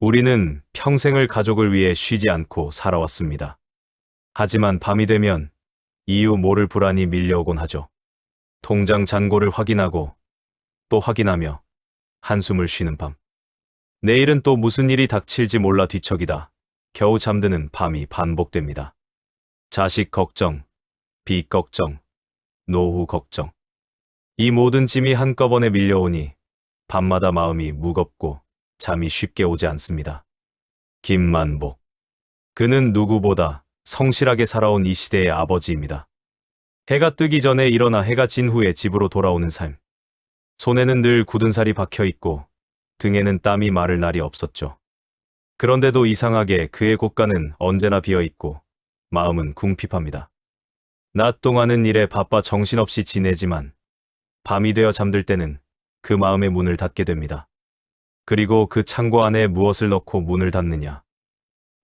우리는 평생을 가족을 위해 쉬지 않고 살아왔습니다. 하지만 밤이 되면 이유 모를 불안이 밀려오곤 하죠. 통장 잔고를 확인하고 또 확인하며 한숨을 쉬는 밤. 내일은 또 무슨 일이 닥칠지 몰라 뒤척이다 겨우 잠드는 밤이 반복됩니다. 자식 걱정, 빚 걱정, 노후 걱정. 이 모든 짐이 한꺼번에 밀려오니 밤마다 마음이 무겁고 잠이 쉽게 오지 않습니다. 김만복. 그는 누구보다 성실하게 살아온 이 시대의 아버지입니다. 해가 뜨기 전에 일어나 해가 진 후에 집으로 돌아오는 삶. 손에는 늘 굳은 살이 박혀 있고 등에는 땀이 마를 날이 없었죠. 그런데도 이상하게 그의 곳간은 언제나 비어 있고 마음은 궁핍합니다. 낮 동안은 일에 바빠 정신없이 지내지만 밤이 되어 잠들 때는 그 마음의 문을 닫게 됩니다. 그리고 그 창고 안에 무엇을 넣고 문을 닫느냐.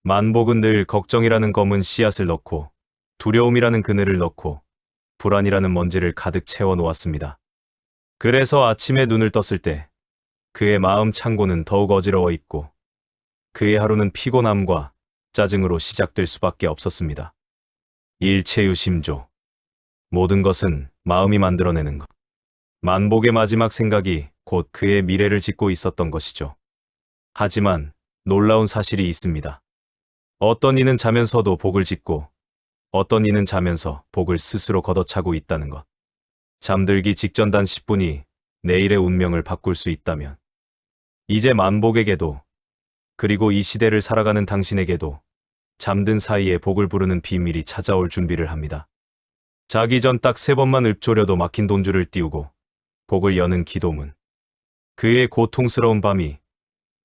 만복은 늘 걱정이라는 검은 씨앗을 넣고 두려움이라는 그늘을 넣고 불안이라는 먼지를 가득 채워 놓았습니다. 그래서 아침에 눈을 떴을 때 그의 마음 창고는 더욱 어지러워 있고 그의 하루는 피곤함과 짜증으로 시작될 수밖에 없었습니다. 일체유심조. 모든 것은 마음이 만들어내는 것. 만복의 마지막 생각이 곧 그의 미래를 짓고 있었던 것이죠. 하지만 놀라운 사실이 있습니다. 어떤 이는 자면서도 복을 짓고 어떤 이는 자면서 복을 스스로 걷어차고 있다는 것. 잠들기 직전 단 10분이 내일의 운명을 바꿀 수 있다면 이제 만복에게도 그리고 이 시대를 살아가는 당신에게도 잠든 사이에 복을 부르는 비밀이 찾아올 준비를 합니다. 자기 전 딱 3번만 읊조려도 막힌 돈줄을 띄우고 복을 여는 기도문. 그의 고통스러운 밤이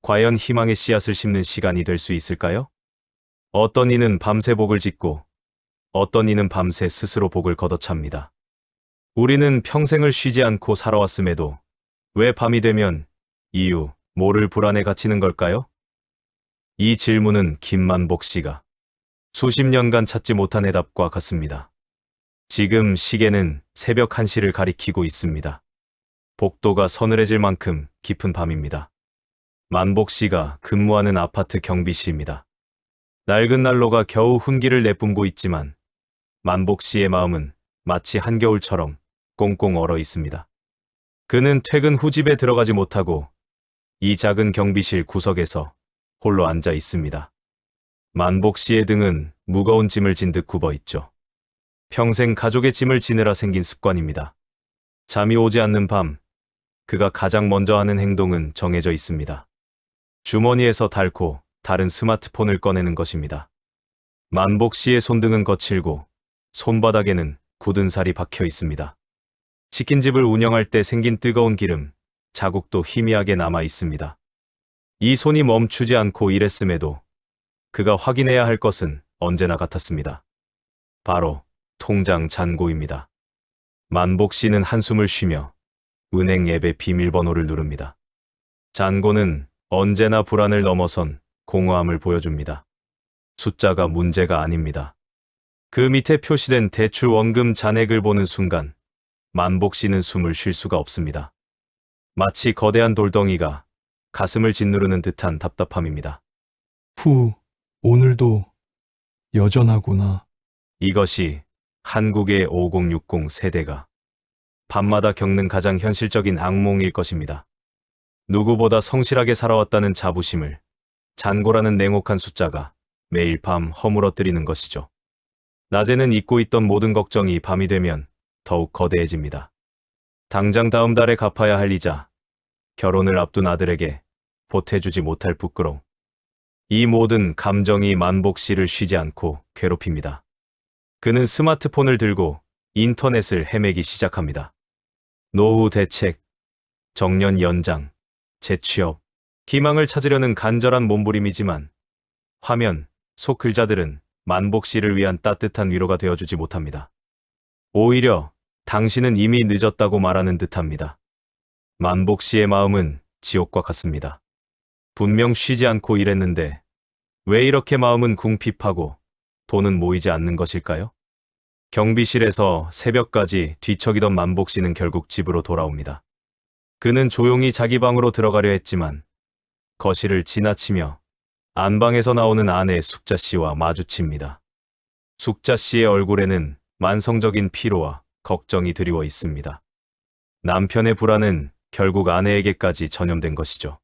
과연 희망의 씨앗을 심는 시간이 될 수 있을까요? 어떤 이는 밤새 복을 짓고 어떤 이는 밤새 스스로 복을 걷어찹니다. 우리는 평생을 쉬지 않고 살아왔음에도 왜 밤이 되면 이유 모를 불안에 갇히는 걸까요? 이 질문은 김만복 씨가 수십 년간 찾지 못한 해답과 같습니다. 지금 시계는 새벽 1시를 가리키고 있습니다. 복도가 서늘해질 만큼 깊은 밤입니다. 만복 씨가 근무하는 아파트 경비실입니다. 낡은 난로가 겨우 훈기를 내뿜고 있지만 만복 씨의 마음은 마치 한겨울처럼 꽁꽁 얼어 있습니다. 그는 퇴근 후 집에 들어가지 못하고 이 작은 경비실 구석에서 홀로 앉아 있습니다. 만복 씨의 등은 무거운 짐을 진 듯 굽어 있죠. 평생 가족의 짐을 지느라 생긴 습관입니다. 잠이 오지 않는 밤, 그가 가장 먼저 하는 행동은 정해져 있습니다. 주머니에서 닳고 다른 스마트폰을 꺼내는 것입니다. 만복 씨의 손등은 거칠고 손바닥에는 굳은 살이 박혀 있습니다. 치킨집을 운영할 때 생긴 뜨거운 기름, 자국도 희미하게 남아 있습니다. 이 손이 멈추지 않고 일했음에도 그가 확인해야 할 것은 언제나 같았습니다. 바로 통장 잔고입니다. 만복 씨는 한숨을 쉬며 은행 앱의 비밀번호를 누릅니다. 잔고는 언제나 불안을 넘어선 공허함을 보여줍니다. 숫자가 문제가 아닙니다. 그 밑에 표시된 대출 원금 잔액을 보는 순간 만복 씨는 숨을 쉴 수가 없습니다. 마치 거대한 돌덩이가 가슴을 짓누르는 듯한 답답함입니다. 오늘도 여전하구나. 이것이 한국의 5060 세대가 밤마다 겪는 가장 현실적인 악몽일 것입니다. 누구보다 성실하게 살아왔다는 자부심을 잔고라는 냉혹한 숫자가 매일 밤 허물어뜨리는 것이죠. 낮에는 잊고 있던 모든 걱정이 밤이 되면 더욱 거대해집니다. 당장 다음 달에 갚아야 할 이자, 결혼을 앞둔 아들에게 보태주지 못할 부끄러움. 이 모든 감정이 만복 씨를 쉬지 않고 괴롭힙니다. 그는 스마트폰을 들고 인터넷을 헤매기 시작합니다. 노후 대책, 정년 연장, 재취업, 희망을 찾으려는 간절한 몸부림이지만 화면 속 글자들은 만복 씨를 위한 따뜻한 위로가 되어주지 못합니다. 오히려 당신은 이미 늦었다고 말하는 듯합니다. 만복 씨의 마음은 지옥과 같습니다. 분명 쉬지 않고 일했는데 왜 이렇게 마음은 궁핍하고 돈은 모이지 않는 것일까요? 경비실에서 새벽까지 뒤척이던 만복 씨는 결국 집으로 돌아옵니다. 그는 조용히 자기 방으로 들어가려 했지만 거실을 지나치며 안방에서 나오는 아내 숙자 씨와 마주칩니다. 숙자 씨의 얼굴에는 만성적인 피로와 걱정이 드리워 있습니다. 남편의 불안은 결국 아내에게까지 전염된 것이죠.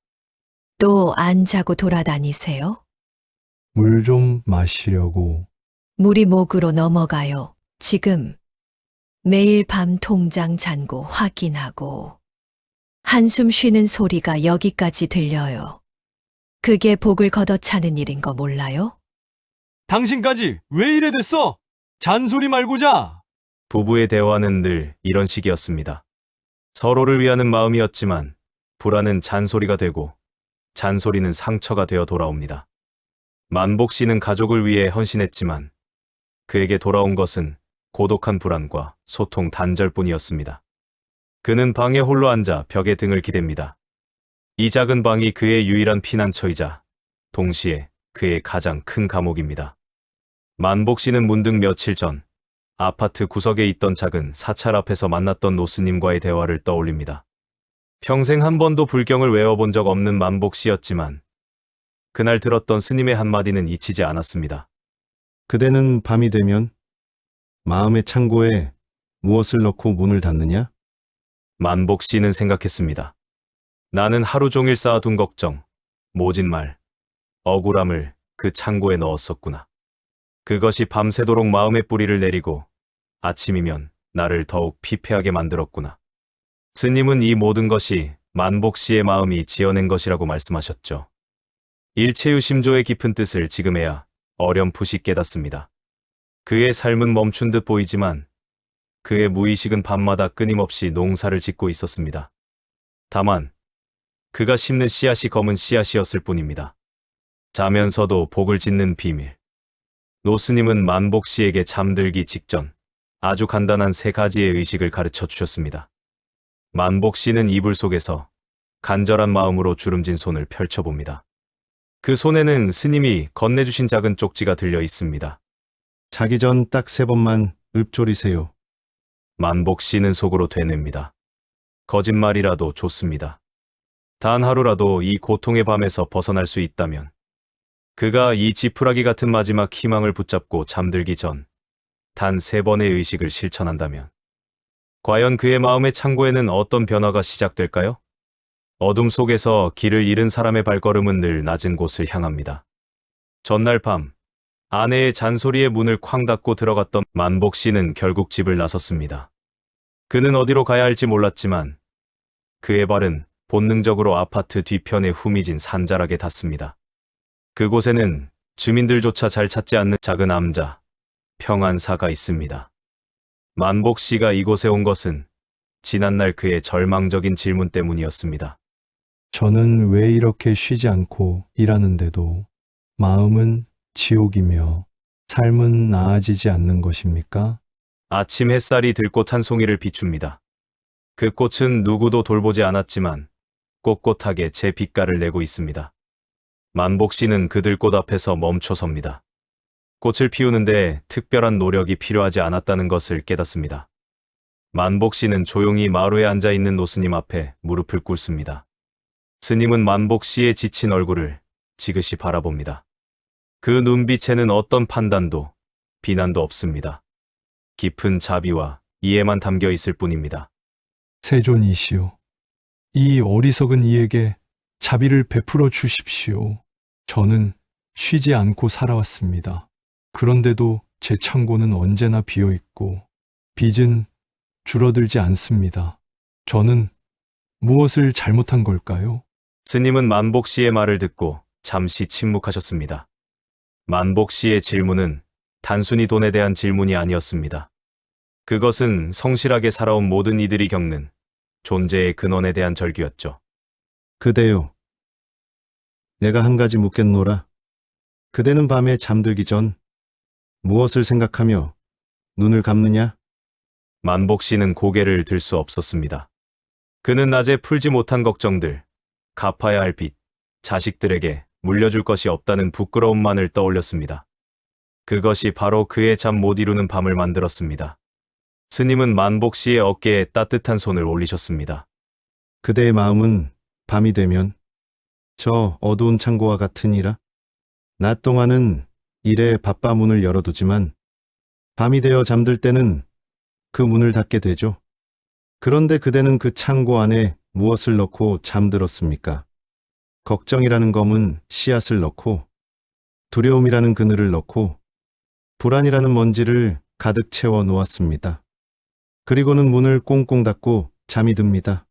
또 안 자고 돌아다니세요? 물 좀 마시려고. 물이 목으로 넘어가요. 지금 매일 밤 통장 잔고 확인하고 한숨 쉬는 소리가 여기까지 들려요. 그게 복을 걷어차는 일인 거 몰라요? 당신까지 왜 이래 됐어? 잔소리 말고 자! 부부의 대화는 늘 이런 식이었습니다. 서로를 위하는 마음이었지만 불안은 잔소리가 되고 잔소리는 상처가 되어 돌아옵니다. 만복 씨는 가족을 위해 헌신했지만 그에게 돌아온 것은 고독한 불안과 소통 단절뿐이었습니다. 그는 방에 홀로 앉아 벽에 등을 기댑니다. 이 작은 방이 그의 유일한 피난처이자 동시에 그의 가장 큰 감옥입니다. 만복 씨는 문득 며칠 전 아파트 구석에 있던 작은 사찰 앞에서 만났던 노스님과의 대화를 떠올립니다. 평생 한 번도 불경을 외워본 적 없는 만복 씨였지만 그날 들었던 스님의 한마디는 잊히지 않았습니다. 그대는 밤이 되면 마음의 창고에 무엇을 넣고 문을 닫느냐? 만복 씨는 생각했습니다. 나는 하루 종일 쌓아둔 걱정, 모진 말, 억울함을 그 창고에 넣었었구나. 그것이 밤새도록 마음의 뿌리를 내리고 아침이면 나를 더욱 피폐하게 만들었구나. 스님은 이 모든 것이 만복 씨의 마음이 지어낸 것이라고 말씀하셨죠. 일체유심조의 깊은 뜻을 지금에야 어렴풋이 깨닫습니다. 그의 삶은 멈춘 듯 보이지만 그의 무의식은 밤마다 끊임없이 농사를 짓고 있었습니다. 다만 그가 심는 씨앗이 검은 씨앗이었을 뿐입니다. 자면서도 복을 짓는 비밀. 노스님은 만복 씨에게 잠들기 직전 아주 간단한 3가지의 의식을 가르쳐 주셨습니다. 만복 씨는 이불 속에서 간절한 마음으로 주름진 손을 펼쳐봅니다. 그 손에는 스님이 건네주신 작은 쪽지가 들려 있습니다. 자기 전 딱 3번만 읊조리세요. 만복 씨는 속으로 되뇌입니다. 거짓말이라도 좋습니다. 단 하루라도 이 고통의 밤에서 벗어날 수 있다면, 그가 이 지푸라기 같은 마지막 희망을 붙잡고 잠들기 전 단 3번의 의식을 실천한다면, 과연 그의 마음의 창고에는 어떤 변화가 시작될까요? 어둠 속에서 길을 잃은 사람의 발걸음은 늘 낮은 곳을 향합니다. 전날 밤, 아내의 잔소리에 문을 쾅 닫고 들어갔던 만복 씨는 결국 집을 나섰습니다. 그는 어디로 가야 할지 몰랐지만 그의 발은 본능적으로 아파트 뒤편의 후미진 산자락에 닿습니다. 그곳에는 주민들조차 잘 찾지 않는 작은 암자, 평안사가 있습니다. 만복 씨가 이곳에 온 것은 지난날 그의 절망적인 질문 때문이었습니다. 저는 왜 이렇게 쉬지 않고 일하는데도 마음은 지옥이며 삶은 나아지지 않는 것입니까? 아침 햇살이 들꽃 한 송이를 비춥니다. 그 꽃은 누구도 돌보지 않았지만 꼿꼿하게 제 빛깔을 내고 있습니다. 만복 씨는 그 들꽃 앞에서 멈춰 섭니다. 꽃을 피우는데 특별한 노력이 필요하지 않았다는 것을 깨닫습니다. 만복 씨는 조용히 마루에 앉아 있는 노스님 앞에 무릎을 꿇습니다. 스님은 만복 씨의 지친 얼굴을 지그시 바라봅니다. 그 눈빛에는 어떤 판단도 비난도 없습니다. 깊은 자비와 이해만 담겨 있을 뿐입니다. 세존이시오. 이 어리석은 이에게 자비를 베풀어 주십시오. 저는 쉬지 않고 살아왔습니다. 그런데도 제 창고는 언제나 비어 있고 빚은 줄어들지 않습니다. 저는 무엇을 잘못한 걸까요? 스님은 만복 씨의 말을 듣고 잠시 침묵하셨습니다. 만복 씨의 질문은 단순히 돈에 대한 질문이 아니었습니다. 그것은 성실하게 살아온 모든 이들이 겪는 존재의 근원에 대한 절규였죠. 그대요. 내가 한 가지 묻겠노라. 그대는 밤에 잠들기 전 무엇을 생각하며 눈을 감느냐? 만복 씨는 고개를 들 수 없었습니다. 그는 낮에 풀지 못한 걱정들, 갚아야 할 빚, 자식들에게 물려줄 것이 없다는 부끄러움만을 떠올렸습니다. 그것이 바로 그의 잠 못 이루는 밤을 만들었습니다. 스님은 만복 씨의 어깨에 따뜻한 손을 올리셨습니다. 그대의 마음은 밤이 되면 저 어두운 창고와 같으니라. 낮 동안은 일에 바빠 문을 열어두지만 밤이 되어 잠들 때는 그 문을 닫게 되죠. 그런데 그대는 그 창고 안에 무엇을 넣고 잠들었습니까? 걱정이라는 검은 씨앗을 넣고, 두려움이라는 그늘을 넣고, 불안이라는 먼지를 가득 채워 놓았습니다. 그리고는 문을 꽁꽁 닫고 잠이 듭니다.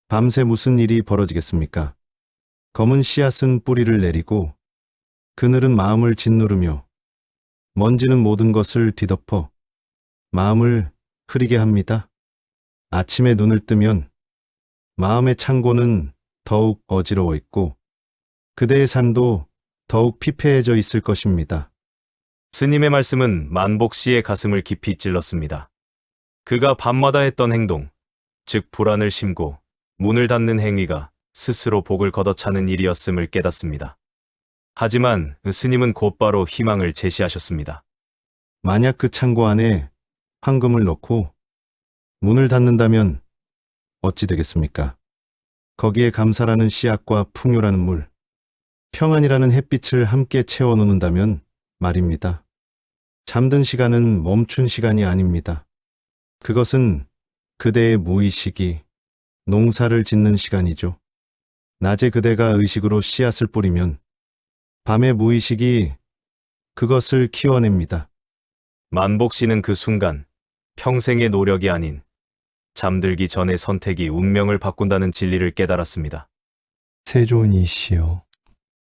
밤새 무슨 일이 벌어지겠습니까? 검은 씨앗은 뿌리를 내리고, 그늘은 마음을 짓누르며, 먼지는 모든 것을 뒤덮어 마음을 흐리게 합니다. 아침에 눈을 뜨면 마음의 창고는 더욱 어지러워 있고, 그대의 삶도 더욱 피폐해져 있을 것입니다. 스님의 말씀은 만복 씨의 가슴을 깊이 찔렀습니다. 그가 밤마다 했던 행동, 즉 불안을 심고 문을 닫는 행위가 스스로 복을 걷어차는 일이었음을 깨닫습니다. 하지만 스님은 곧바로 희망을 제시하셨습니다. 만약 그 창고 안에 황금을 넣고 문을 닫는다면 어찌 되겠습니까? 거기에 감사라는 씨앗과 풍요라는 물, 평안이라는 햇빛을 함께 채워놓는다면 말입니다. 잠든 시간은 멈춘 시간이 아닙니다. 그것은 그대의 무의식이 농사를 짓는 시간이죠. 낮에 그대가 의식으로 씨앗을 뿌리면 밤에 무의식이 그것을 키워냅니다. 만복 씨는 그 순간 평생의 노력이 아닌 잠들기 전의 선택이 운명을 바꾼다는 진리를 깨달았습니다. 세존이시여.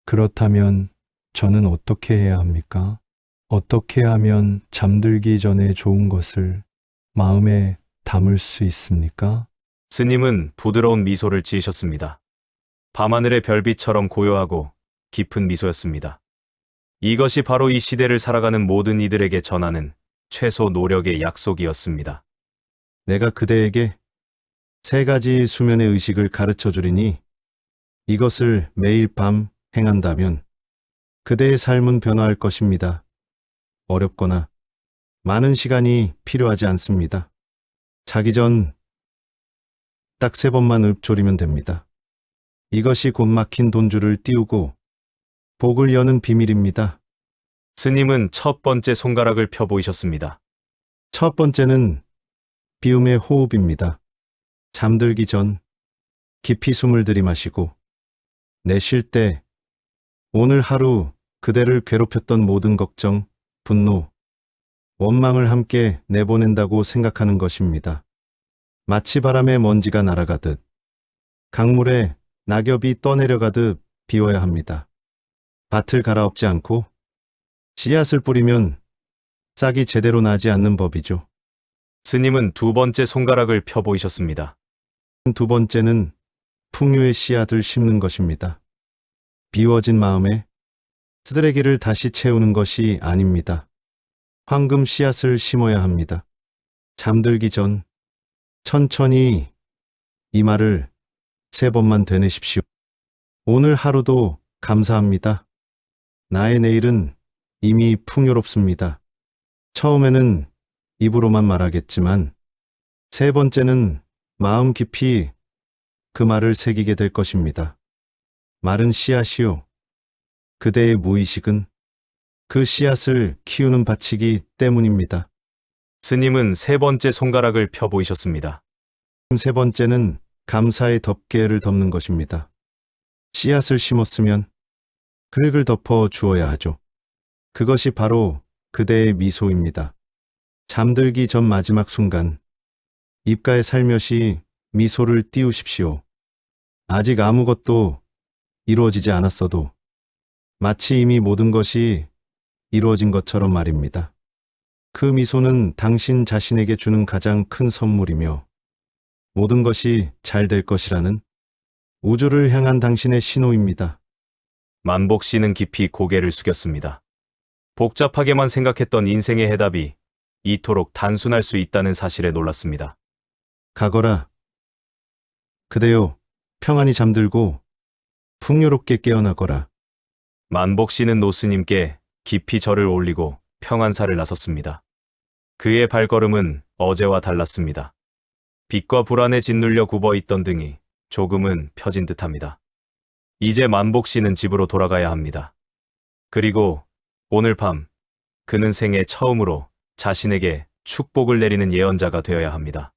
그렇다면 저는 어떻게 해야 합니까? 어떻게 하면 잠들기 전에 좋은 것을 마음에 담을 수 있습니까? 스님은 부드러운 미소를 지으셨습니다. 밤하늘의 별빛처럼 고요하고 깊은 미소였습니다. 이것이 바로 이 시대를 살아가는 모든 이들에게 전하는 최소 노력의 약속이었습니다. 내가 그대에게 3가지 수면의 의식을 가르쳐 주리니 이것을 매일 밤 행한다면 그대의 삶은 변화할 것입니다. 어렵거나 많은 시간이 필요하지 않습니다. 자기 전 딱 3번만 읊조리면 됩니다. 이것이 곧 막힌 돈줄을 띄우고 복을 여는 비밀입니다. 스님은 첫 번째 손가락을 펴 보이셨습니다. 첫 번째는 비움의 호흡입니다. 잠들기 전 깊이 숨을 들이마시고 내쉴 때 오늘 하루 그대를 괴롭혔던 모든 걱정, 분노, 원망을 함께 내보낸다고 생각하는 것입니다. 마치 바람에 먼지가 날아가듯 강물에 낙엽이 떠내려가듯 비워야 합니다. 밭을 갈아엎지 않고 씨앗을 뿌리면 싹이 제대로 나지 않는 법이죠. 스님은 두 번째 손가락을 펴 보이셨습니다. 두 번째는 풍요의 씨앗을 심는 것입니다. 비워진 마음에 쓰레기를 다시 채우는 것이 아닙니다. 황금 씨앗을 심어야 합니다. 잠들기 전 천천히 이 말을 3번만 되뇌십시오. 오늘 하루도 감사합니다. 나의 내일은 이미 풍요롭습니다. 처음에는 입으로만 말하겠지만 3번째는 마음 깊이 그 말을 새기게 될 것입니다. 말은 씨앗이요. 그대의 무의식은 그 씨앗을 키우는 밭이기 때문입니다. 스님은 세 번째 손가락을 펴 보이셨습니다. 3번째는 감사의 덮개를 덮는 것입니다. 씨앗을 심었으면 흙을 덮어 주어야 하죠. 그것이 바로 그대의 미소입니다. 잠들기 전 마지막 순간 입가에 살며시 미소를 띄우십시오. 아직 아무것도 이루어지지 않았어도 마치 이미 모든 것이 이루어진 것처럼 말입니다. 그 미소는 당신 자신에게 주는 가장 큰 선물이며 모든 것이 잘 될 것이라는 우주를 향한 당신의 신호입니다. 만복 씨는 깊이 고개를 숙였습니다. 복잡하게만 생각했던 인생의 해답이 이토록 단순할 수 있다는 사실에 놀랐습니다. 가거라. 그대여, 평안히 잠들고 풍요롭게 깨어나거라. 만복 씨는 노스님께 깊이 절을 올리고 평안사를 나섰습니다. 그의 발걸음은 어제와 달랐습니다. 빛과 불안에 짓눌려 굽어있던 등이 조금은 펴진 듯합니다. 이제 만복 씨는 집으로 돌아가야 합니다. 그리고 오늘 밤 그는 생애 처음으로 자신에게 축복을 내리는 예언자가 되어야 합니다.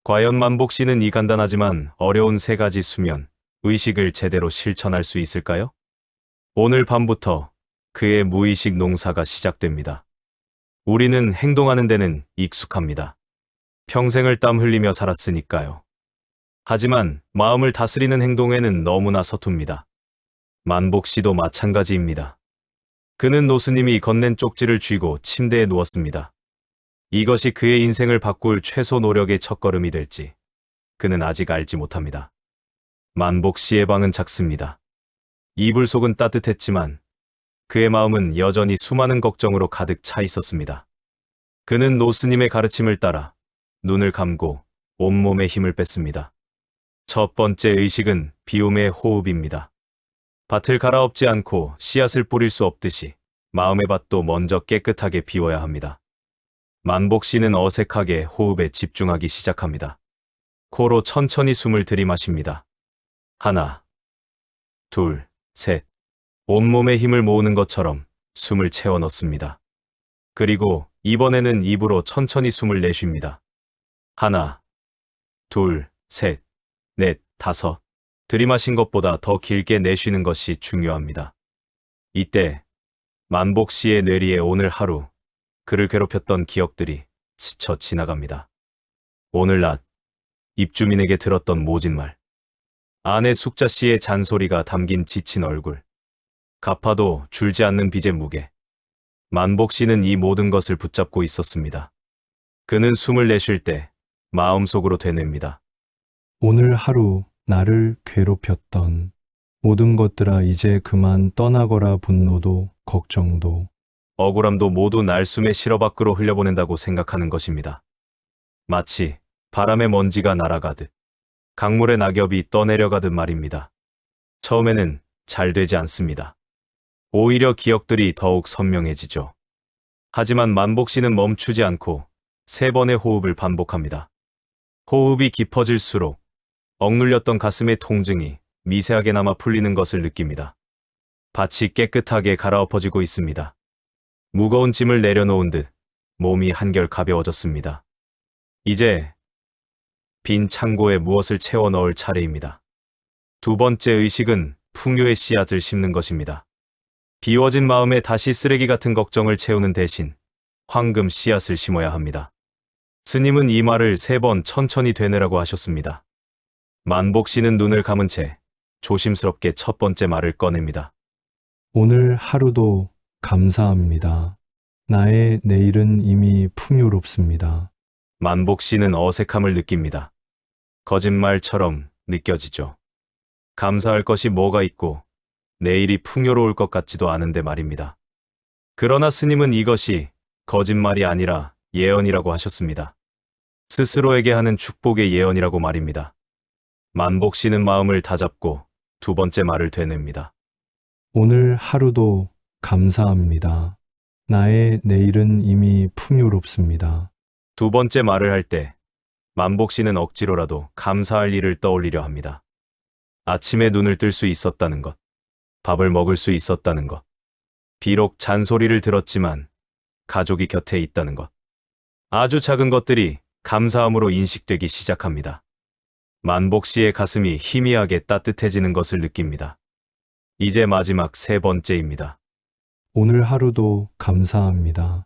과연 만복 씨는 이 간단하지만 어려운 세 가지 수면, 의식을 제대로 실천할 수 있을까요? 오늘 밤부터 그의 무의식 농사가 시작됩니다. 우리는 행동하는 데는 익숙합니다. 평생을 땀 흘리며 살았으니까요. 하지만 마음을 다스리는 행동에는 너무나 서툽니다. 만복 씨도 마찬가지입니다. 그는 노스님이 건넨 쪽지를 쥐고 침대에 누웠습니다. 이것이 그의 인생을 바꿀 최소 노력의 첫걸음이 될지 그는 아직 알지 못합니다. 만복 씨의 방은 작습니다. 이불 속은 따뜻했지만 그의 마음은 여전히 수많은 걱정으로 가득 차 있었습니다. 그는 노스님의 가르침을 따라 눈을 감고 온몸에 힘을 뺐습니다. 첫 번째 의식은 비움의 호흡입니다. 밭을 갈아엎지 않고 씨앗을 뿌릴 수 없듯이 마음의 밭도 먼저 깨끗하게 비워야 합니다. 만복 씨는 어색하게 호흡에 집중하기 시작합니다. 코로 천천히 숨을 들이마십니다. 하나, 둘, 셋. 온몸에 힘을 모으는 것처럼 숨을 채워 넣습니다. 그리고 이번에는 입으로 천천히 숨을 내쉽니다. 하나, 둘, 셋, 넷, 다섯. 들이마신 것보다 더 길게 내쉬는 것이 중요합니다. 이때 만복 씨의 뇌리에 오늘 하루 그를 괴롭혔던 기억들이 스쳐 지나갑니다. 오늘 낮 입주민에게 들었던 모진 말, 아내 숙자 씨의 잔소리가 담긴 지친 얼굴, 갚아도 줄지 않는 빚의 무게. 만복 씨는 이 모든 것을 붙잡고 있었습니다. 그는 숨을 내쉴 때 마음속으로 되뇌입니다. 오늘 하루 나를 괴롭혔던 모든 것들아 이제 그만 떠나거라. 분노도 걱정도 억울함도 모두 날숨에 실어 밖으로 흘려보낸다고 생각하는 것입니다. 마치 바람의 먼지가 날아가듯, 강물의 낙엽이 떠내려가듯 말입니다. 처음에는 잘 되지 않습니다. 오히려 기억들이 더욱 선명해지죠. 하지만 만복 씨는 멈추지 않고 3번의 호흡을 반복합니다. 호흡이 깊어질수록 억눌렸던 가슴의 통증이 미세하게나마 풀리는 것을 느낍니다. 밭이 깨끗하게 갈아엎어지고 있습니다. 무거운 짐을 내려놓은 듯 몸이 한결 가벼워졌습니다. 이제 빈 창고에 무엇을 채워 넣을 차례입니다. 두 번째 의식은 풍요의 씨앗을 심는 것입니다. 비워진 마음에 다시 쓰레기 같은 걱정을 채우는 대신 황금 씨앗을 심어야 합니다. 스님은 이 말을 3번 천천히 되뇌라고 하셨습니다. 만복 씨는 눈을 감은 채 조심스럽게 첫 번째 말을 꺼냅니다. 오늘 하루도 감사합니다. 나의 내일은 이미 풍요롭습니다. 만복 씨는 어색함을 느낍니다. 거짓말처럼 느껴지죠. 감사할 것이 뭐가 있고 내일이 풍요로울 것 같지도 않은데 말입니다. 그러나 스님은 이것이 거짓말이 아니라 예언이라고 하셨습니다. 스스로에게 하는 축복의 예언이라고 말입니다. 만복 씨는 마음을 다잡고 두 번째 말을 되뇌입니다. 오늘 하루도 감사합니다. 나의 내일은 이미 풍요롭습니다. 두 번째 말을 할 때 만복 씨는 억지로라도 감사할 일을 떠올리려 합니다. 아침에 눈을 뜰 수 있었다는 것, 밥을 먹을 수 있었다는 것, 비록 잔소리를 들었지만 가족이 곁에 있다는 것. 아주 작은 것들이 감사함으로 인식되기 시작합니다. 만복 씨의 가슴이 희미하게 따뜻해지는 것을 느낍니다. 이제 마지막 3번째입니다. 오늘 하루도 감사합니다.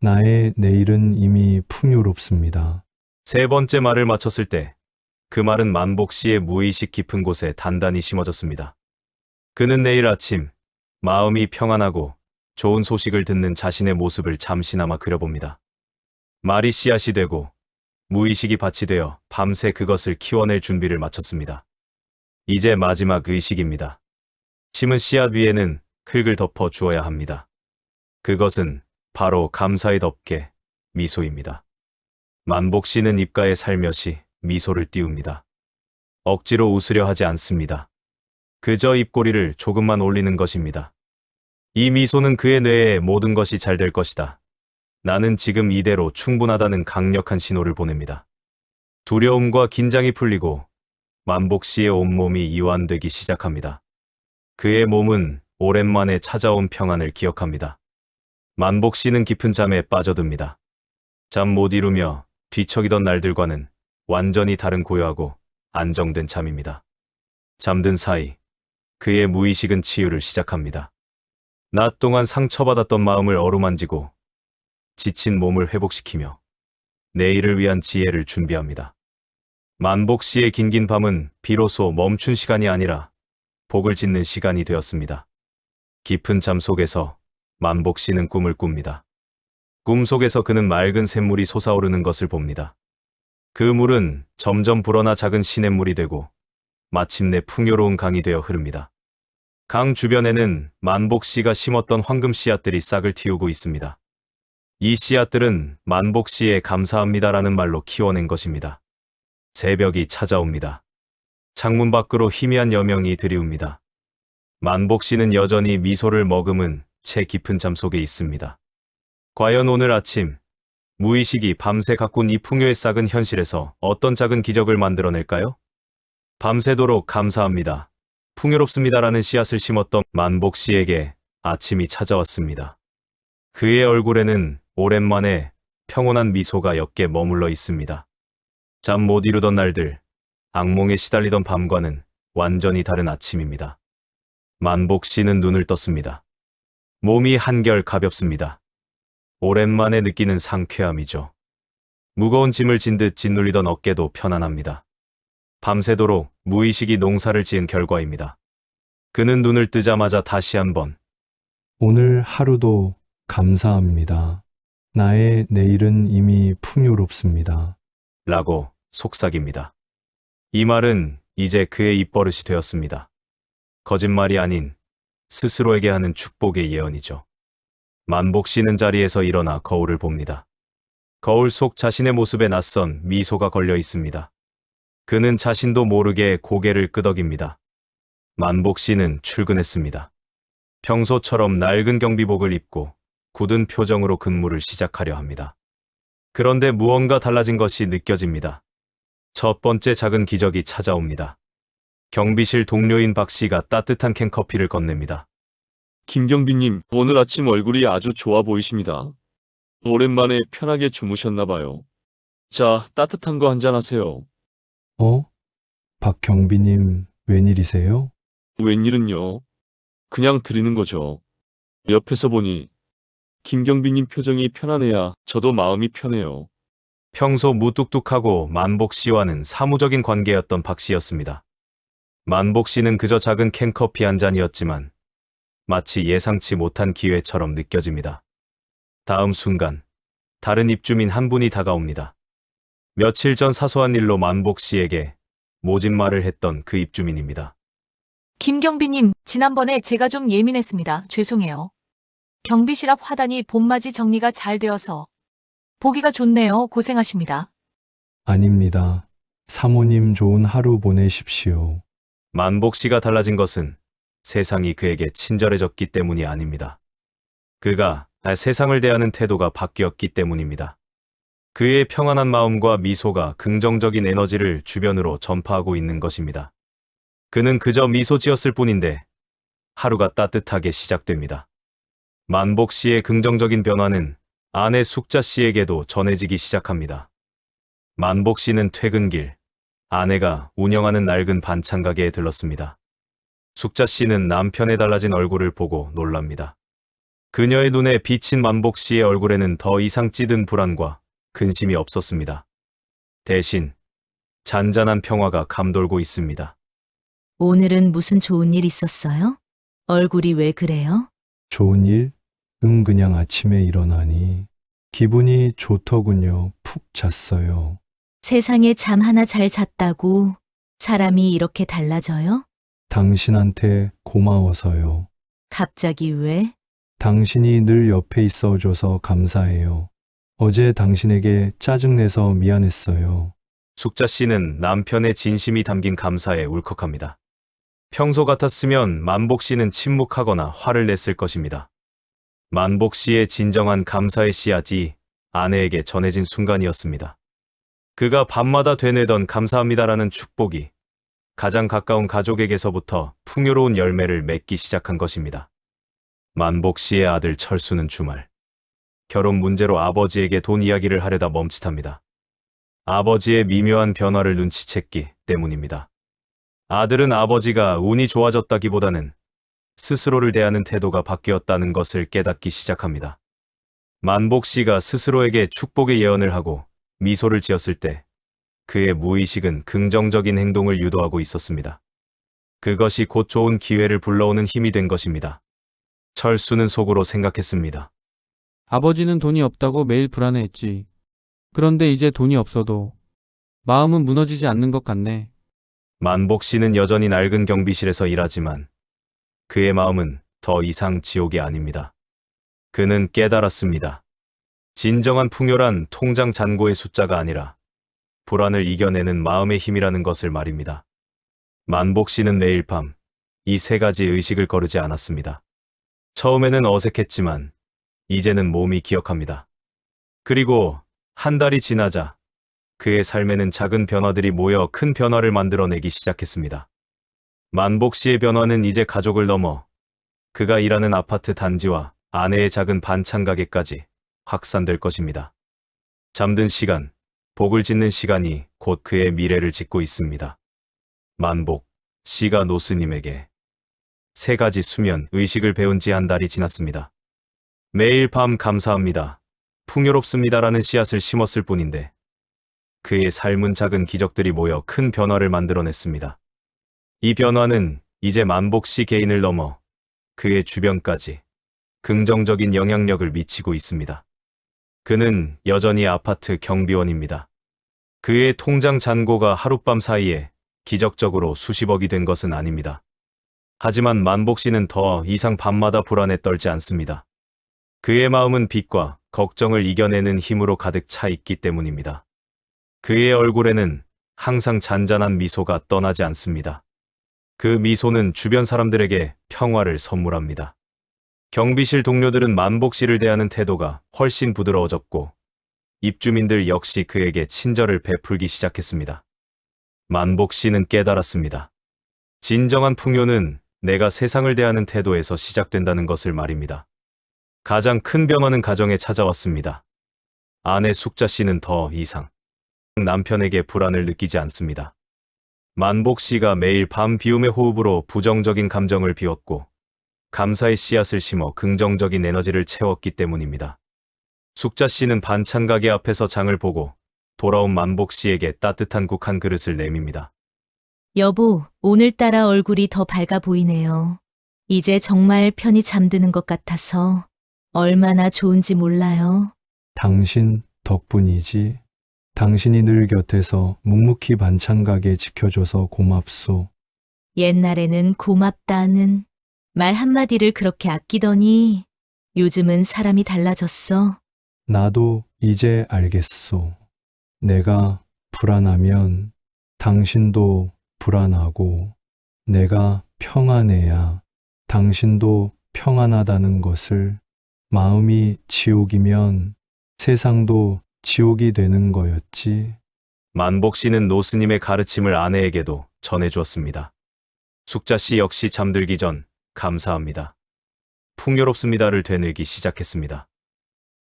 나의 내일은 이미 풍요롭습니다. 3번째 말을 마쳤을 때 그 말은 만복 씨의 무의식 깊은 곳에 단단히 심어졌습니다. 그는 내일 아침 마음이 평안하고 좋은 소식을 듣는 자신의 모습을 잠시나마 그려봅니다. 말이 씨앗이 되고 무의식이 밭이 되어 밤새 그것을 키워낼 준비를 마쳤습니다. 이제 마지막 의식입니다. 심은 씨앗 위에는 흙을 덮어 주어야 합니다. 그것은 바로 감사의 덮개, 미소입니다. 만복 씨는 입가에 살며시 미소를 띄웁니다. 억지로 웃으려 하지 않습니다. 그저 입꼬리를 조금만 올리는 것입니다. 이 미소는 그의 뇌에 모든 것이 잘 될 것이다. 나는 지금 이대로 충분하다는 강력한 신호를 보냅니다. 두려움과 긴장이 풀리고 만복 씨의 온몸이 이완되기 시작합니다. 그의 몸은 오랜만에 찾아온 평안을 기억합니다. 만복 씨는 깊은 잠에 빠져듭니다. 잠 못 이루며 뒤척이던 날들과는 완전히 다른 고요하고 안정된 잠입니다. 잠든 사이 그의 무의식은 치유를 시작합니다. 낮 동안 상처받았던 마음을 어루만지고 지친 몸을 회복시키며 내일을 위한 지혜를 준비합니다. 만복 씨의 긴긴 밤은 비로소 멈춘 시간이 아니라 복을 짓는 시간이 되었습니다. 깊은 잠 속에서 만복 씨는 꿈을 꿉니다. 꿈 속에서 그는 맑은 샘물이 솟아오르는 것을 봅니다. 그 물은 점점 불어나 작은 시냇물이 되고 마침내 풍요로운 강이 되어 흐릅니다. 강 주변에는 만복 씨가 심었던 황금 씨앗들이 싹을 틔우고 있습니다. 이 씨앗들은 만복 씨의 감사합니다라는 말로 키워낸 것입니다. 새벽이 찾아옵니다. 창문 밖으로 희미한 여명이 들이웁니다. 만복 씨는 여전히 미소를 머금은 채 깊은 잠 속에 있습니다. 과연 오늘 아침 무의식이 밤새 가꾼 이 풍요의 싹은 현실에서 어떤 작은 기적을 만들어낼까요? 밤새도록 감사합니다. 풍요롭습니다라는 씨앗을 심었던 만복 씨에게 아침이 찾아왔습니다. 그의 얼굴에는 오랜만에 평온한 미소가 옅게 머물러 있습니다. 잠 못 이루던 날들, 악몽에 시달리던 밤과는 완전히 다른 아침입니다. 만복 씨는 눈을 떴습니다. 몸이 한결 가볍습니다. 오랜만에 느끼는 상쾌함이죠. 무거운 짐을 진 듯 짓눌리던 어깨도 편안합니다. 밤새도록 무의식이 농사를 지은 결과입니다. 그는 눈을 뜨자마자 다시 한번 오늘 하루도 감사합니다. 나의 내일은 이미 풍요롭습니다. 라고 속삭입니다. 이 말은 이제 그의 입버릇이 되었습니다. 거짓말이 아닌 스스로에게 하는 축복의 예언이죠. 만복 씨는 자리에서 일어나 거울을 봅니다. 거울 속 자신의 모습에 낯선 미소가 걸려 있습니다. 그는 자신도 모르게 고개를 끄덕입니다. 만복 씨는 출근했습니다. 평소처럼 낡은 경비복을 입고 굳은 표정으로 근무를 시작하려 합니다. 그런데 무언가 달라진 것이 느껴집니다. 첫 번째 작은 기적이 찾아옵니다. 경비실 동료인 박 씨가 따뜻한 캔커피를 건넵니다. 김경빈님, 오늘 아침 얼굴이 아주 좋아 보이십니다. 오랜만에 편하게 주무셨나 봐요. 자, 따뜻한 거 한잔 하세요. 박경비님, 웬일이세요? 웬일은요? 그냥 드리는 거죠. 옆에서 보니 김경빈님 표정이 편안해야 저도 마음이 편해요. 평소 무뚝뚝하고 만복 씨와는 사무적인 관계였던 박 씨였습니다. 만복 씨는 그저 작은 캔커피 한 잔이었지만 마치 예상치 못한 기회처럼 느껴집니다. 다음 순간 다른 입주민 한 분이 다가옵니다. 며칠 전 사소한 일로 만복 씨에게 모진 말을 했던 그 입주민입니다. 김경비님, 지난번에 제가 좀 예민했습니다. 죄송해요. 경비실 앞 화단이 봄맞이 정리가 잘 되어서 보기가 좋네요. 고생하십니다. 아닙니다. 사모님 좋은 하루 보내십시오. 만복 씨가 달라진 것은 세상이 그에게 친절해졌기 때문이 아닙니다. 그가 세상을 대하는 태도가 바뀌었기 때문입니다. 그의 평안한 마음과 미소가 긍정적인 에너지를 주변으로 전파하고 있는 것입니다. 그는 그저 미소 지었을 뿐인데 하루가 따뜻하게 시작됩니다. 만복 씨의 긍정적인 변화는 아내 숙자 씨에게도 전해지기 시작합니다. 만복 씨는 퇴근길, 아내가 운영하는 낡은 반찬 가게에 들렀습니다. 숙자 씨는 남편의 달라진 얼굴을 보고 놀랍니다. 그녀의 눈에 비친 만복 씨의 얼굴에는 더 이상 찌든 불안과 근심이 없었습니다. 대신 잔잔한 평화가 감돌고 있습니다. 오늘은 무슨 좋은 일 있었어요? 얼굴이 왜 그래요? 좋은 일? 그냥 아침에 일어나니 기분이 좋더군요. 푹 잤어요. 세상에 잠 하나 잘 잤다고 사람이 이렇게 달라져요? 당신한테 고마워서요. 갑자기 왜? 당신이 늘 옆에 있어줘서 감사해요. 어제 당신에게 짜증내서 미안했어요. 숙자 씨는 남편의 진심이 담긴 감사에 울컥합니다. 평소 같았으면 만복 씨는 침묵하거나 화를 냈을 것입니다. 만복 씨의 진정한 감사의 씨앗이 아내에게 전해진 순간이었습니다. 그가 밤마다 되뇌던 감사합니다라는 축복이 가장 가까운 가족에게서부터 풍요로운 열매를 맺기 시작한 것입니다. 만복 씨의 아들 철수는 주말 결혼 문제로 아버지에게 돈 이야기를 하려다 멈칫합니다. 아버지의 미묘한 변화를 눈치챘기 때문입니다. 아들은 아버지가 운이 좋아졌다기보다는 스스로를 대하는 태도가 바뀌었다는 것을 깨닫기 시작합니다. 만복 씨가 스스로에게 축복의 예언을 하고 미소를 지었을 때 그의 무의식은 긍정적인 행동을 유도하고 있었습니다. 그것이 곧 좋은 기회를 불러오는 힘이 된 것입니다. 철수는 속으로 생각했습니다. 아버지는 돈이 없다고 매일 불안해했지. 그런데 이제 돈이 없어도 마음은 무너지지 않는 것 같네. 만복 씨는 여전히 낡은 경비실에서 일하지만 그의 마음은 더 이상 지옥이 아닙니다. 그는 깨달았습니다. 진정한 풍요란 통장 잔고의 숫자가 아니라 불안을 이겨내는 마음의 힘이라는 것을 말입니다. 만복 씨는 매일 밤 이 세 가지 의식을 거르지 않았습니다. 처음에는 어색했지만 이제는 몸이 기억합니다. 그리고 한 달이 지나자 그의 삶에는 작은 변화들이 모여 큰 변화를 만들어내기 시작했습니다. 만복 씨의 변화는 이제 가족을 넘어 그가 일하는 아파트 단지와 아내의 작은 반찬 가게까지 확산될 것입니다. 잠든 시간, 복을 짓는 시간이 곧 그의 미래를 짓고 있습니다. 만복 씨가 노스님에게 세 가지 수면 의식을 배운 지 한 달이 지났습니다. 매일 밤 감사합니다, 풍요롭습니다라는 씨앗을 심었을 뿐인데 그의 삶은 작은 기적들이 모여 큰 변화를 만들어냈습니다. 이 변화는 이제 만복 씨 개인을 넘어 그의 주변까지 긍정적인 영향력을 미치고 있습니다. 그는 여전히 아파트 경비원입니다. 그의 통장 잔고가 하룻밤 사이에 기적적으로 수십억이 된 것은 아닙니다. 하지만 만복 씨는 더 이상 밤마다 불안에 떨지 않습니다. 그의 마음은 빚과 걱정을 이겨내는 힘으로 가득 차 있기 때문입니다. 그의 얼굴에는 항상 잔잔한 미소가 떠나지 않습니다. 그 미소는 주변 사람들에게 평화를 선물합니다. 경비실 동료들은 만복 씨를 대하는 태도가 훨씬 부드러워졌고 입주민들 역시 그에게 친절을 베풀기 시작했습니다. 만복 씨는 깨달았습니다. 진정한 풍요는 내가 세상을 대하는 태도에서 시작된다는 것을 말입니다. 가장 큰 변화는 가정에 찾아왔습니다. 아내 숙자 씨는 더 이상 남편에게 불안을 느끼지 않습니다. 만복 씨가 매일 밤 비움의 호흡으로 부정적인 감정을 비웠고 감사의 씨앗을 심어 긍정적인 에너지를 채웠기 때문입니다. 숙자 씨는 반찬 가게 앞에서 장을 보고 돌아온 만복 씨에게 따뜻한 국 한 그릇을 내밉니다. 여보, 오늘따라 얼굴이 더 밝아 보이네요. 이제 정말 편히 잠드는 것 같아서 얼마나 좋은지 몰라요. 당신 덕분이지. 당신이 늘 곁에서 묵묵히 반찬 가게 지켜줘서 고맙소. 옛날에는 고맙다는 말 한마디를 그렇게 아끼더니 요즘은 사람이 달라졌어. 나도 이제 알겠소. 내가 불안하면 당신도 불안하고 내가 평안해야 당신도 평안하다는 것을, 마음이 지옥이면 세상도 지옥이 되는 거였지. 만복 씨는 노스님의 가르침을 아내에게도 전해주었습니다. 숙자 씨 역시 잠들기 전 감사합니다, 풍요롭습니다를 되뇌기 시작했습니다.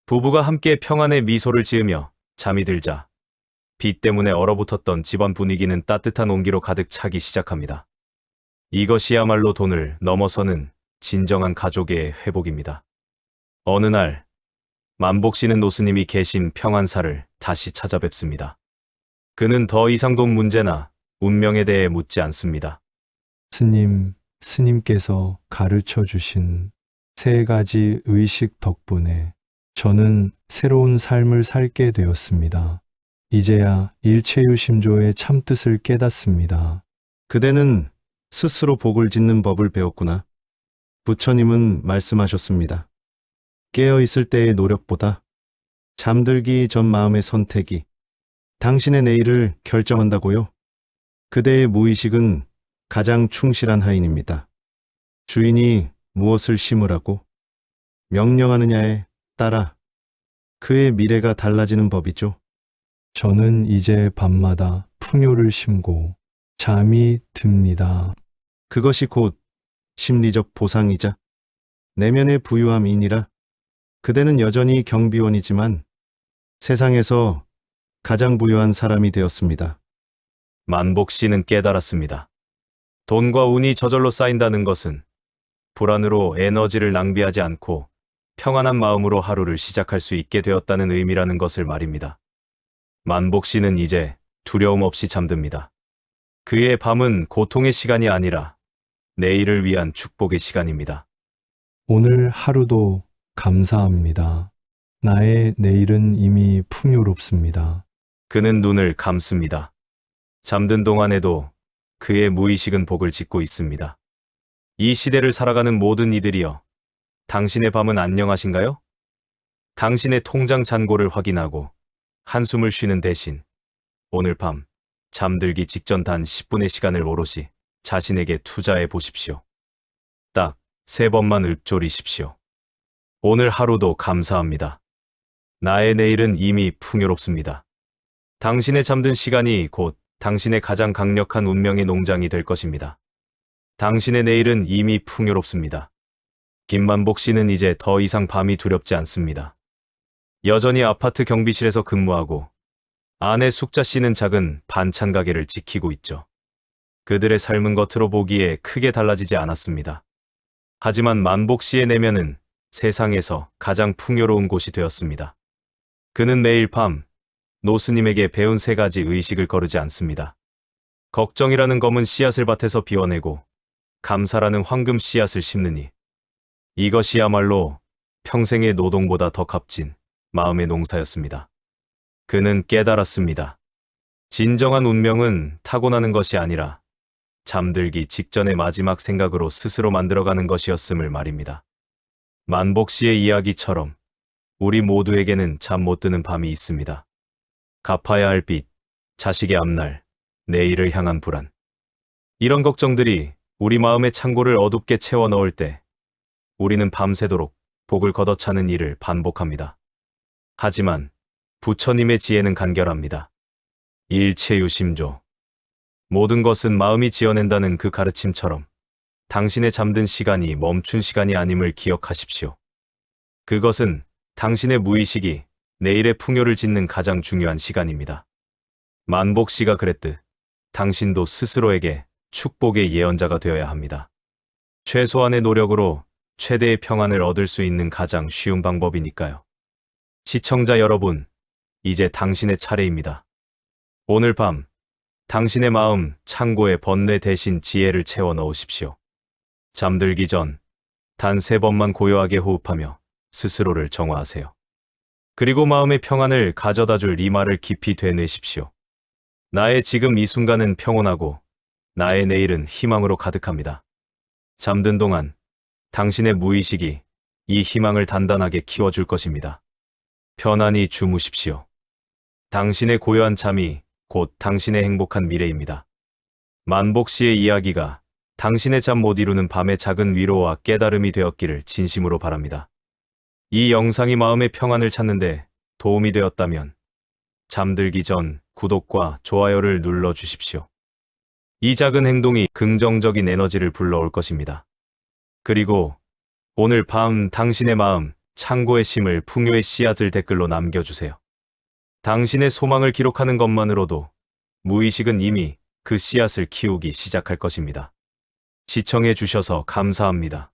부부가 함께 평안의 미소를 지으며 잠이 들자 빚 때문에 얼어붙었던 집안 분위기는 따뜻한 온기로 가득 차기 시작합니다. 이것이야말로 돈을 넘어서는 진정한 가족의 회복입니다. 어느 날 만복 씨는 노스님이 계신 평안사를 다시 찾아뵙습니다. 그는 더 이상 돈 문제나 운명에 대해 묻지 않습니다. 스님께서 가르쳐 주신 세 가지 의식 덕분에 저는 새로운 삶을 살게 되었습니다. 이제야 일체유심조의 참뜻을 깨닫습니다. 그대는 스스로 복을 짓는 법을 배웠구나. 부처님은 말씀하셨습니다. 깨어있을 때의 노력보다 잠들기 전 마음의 선택이 당신의 내일을 결정한다고요. 그대의 무의식은 가장 충실한 하인입니다. 주인이 무엇을 심으라고 명령하느냐에 따라 그의 미래가 달라지는 법이죠. 저는 이제 밤마다 풍요를 심고 잠이 듭니다. 그것이 곧 심리적 보상이자 내면의 부유함이니라. 그대는 여전히 경비원이지만 세상에서 가장 부유한 사람이 되었습니다. 만복 씨는 깨달았습니다. 돈과 운이 저절로 쌓인다는 것은 불안으로 에너지를 낭비하지 않고 평안한 마음으로 하루를 시작할 수 있게 되었다는 의미라는 것을 말입니다. 만복 씨는 이제 두려움 없이 잠듭니다. 그의 밤은 고통의 시간이 아니라 내일을 위한 축복의 시간입니다. 오늘 하루도 감사합니다. 나의 내일은 이미 풍요롭습니다. 그는 눈을 감습니다. 잠든 동안에도 그의 무의식은 복을 짓고 있습니다. 이 시대를 살아가는 모든 이들이여, 당신의 밤은 안녕하신가요? 당신의 통장 잔고를 확인하고 한숨을 쉬는 대신 오늘 밤 잠들기 직전 단 10분의 시간을 오롯이 자신에게 투자해 보십시오. 딱 3번만 읊조리십시오. 오늘 하루도 감사합니다. 나의 내일은 이미 풍요롭습니다. 당신의 잠든 시간이 곧 당신의 가장 강력한 운명의 농장이 될 것입니다. 당신의 내일은 이미 풍요롭습니다. 김만복 씨는 이제 더 이상 밤이 두렵지 않습니다. 여전히 아파트 경비실에서 근무하고 아내 숙자 씨는 작은 반찬 가게를 지키고 있죠. 그들의 삶은 겉으로 보기에 크게 달라지지 않았습니다. 하지만 만복 씨의 내면은 세상에서 가장 풍요로운 곳이 되었습니다. 그는 매일 밤 노스님에게 배운 3가지 의식을 거르지 않습니다. 걱정이라는 검은 씨앗을 밭에서 비워내고 감사라는 황금 씨앗을 심느니 이것이야말로 평생의 노동보다 더 값진 마음의 농사였습니다. 그는 깨달았습니다. 진정한 운명은 타고나는 것이 아니라 잠들기 직전의 마지막 생각으로 스스로 만들어가는 것이었음을 말입니다. 만복 씨의 이야기처럼 우리 모두에게는 잠 못 드는 밤이 있습니다. 갚아야 할 빚, 자식의 앞날, 내일을 향한 불안. 이런 걱정들이 우리 마음의 창고를 어둡게 채워 넣을 때 우리는 밤새도록 복을 걷어차는 일을 반복합니다. 하지만 부처님의 지혜는 간결합니다. 일체유심조. 모든 것은 마음이 지어낸다는 그 가르침처럼 당신의 잠든 시간이 멈춘 시간이 아님을 기억하십시오. 그것은 당신의 무의식이 내일의 풍요를 짓는 가장 중요한 시간입니다. 만복 씨가 그랬듯 당신도 스스로에게 축복의 예언자가 되어야 합니다. 최소한의 노력으로 최대의 평안을 얻을 수 있는 가장 쉬운 방법이니까요. 시청자 여러분, 이제 당신의 차례입니다. 오늘 밤 당신의 마음 창고에 번뇌 대신 지혜를 채워 넣으십시오. 잠들기 전 단 3번만 고요하게 호흡하며 스스로를 정화하세요. 그리고 마음의 평안을 가져다 줄 이 말을 깊이 되뇌십시오. 나의 지금 이 순간은 평온하고 나의 내일은 희망으로 가득합니다. 잠든 동안 당신의 무의식이 이 희망을 단단하게 키워줄 것입니다. 편안히 주무십시오. 당신의 고요한 잠이 곧 당신의 행복한 미래입니다. 만복 씨의 이야기가 당신의 잠 못 이루는 밤의 작은 위로와 깨달음이 되었기를 진심으로 바랍니다. 이 영상이 마음의 평안을 찾는데 도움이 되었다면 잠들기 전 구독과 좋아요를 눌러주십시오. 이 작은 행동이 긍정적인 에너지를 불러올 것입니다. 그리고 오늘 밤 당신의 마음 창고에 심을 풍요의 씨앗을 댓글로 남겨주세요. 당신의 소망을 기록하는 것만으로도 무의식은 이미 그 씨앗을 키우기 시작할 것입니다. 시청해 주셔서 감사합니다.